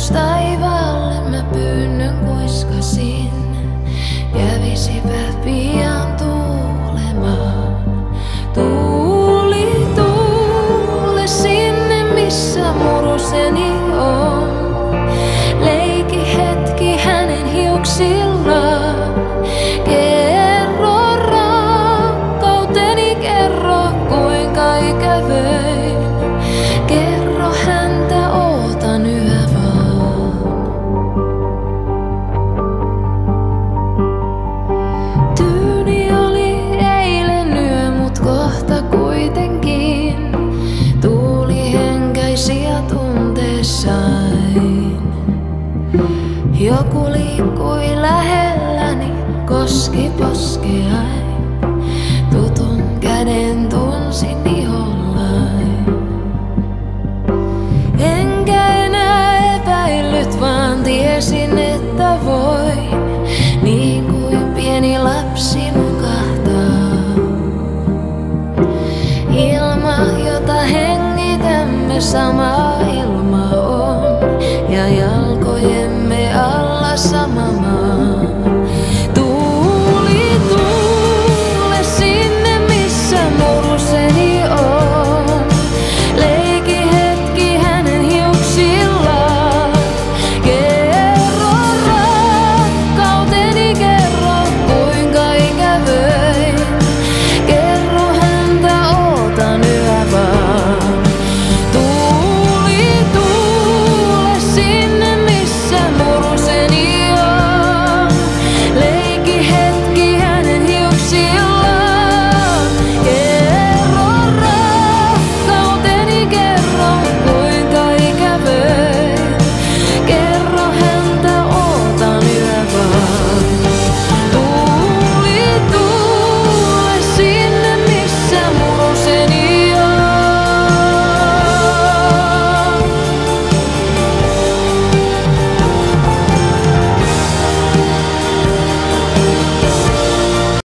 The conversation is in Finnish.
taivaalle mä pyynnön kuiskasin, kävisipä pian tuulemaan. Tuuli, tuule sinne missä muruseni on. Leiki hetki hänen hiuksillaan. Kerro rakkauteni, kerro kuinka ikävöin. Kerro häntä, ootan yhä vaan. Tyyni oli eilen yö, mut kohta kuitenkin tuuli henkäisi ja tunteessain. Joku liikkui lähelläni, koski poskeain. Tutun käden tunsin ihollain. Enkä enää epäillyt, vaan tiesin, että voin niin kuin pieni lapsi nukahtaa. Ilma, jota hengitämme samaa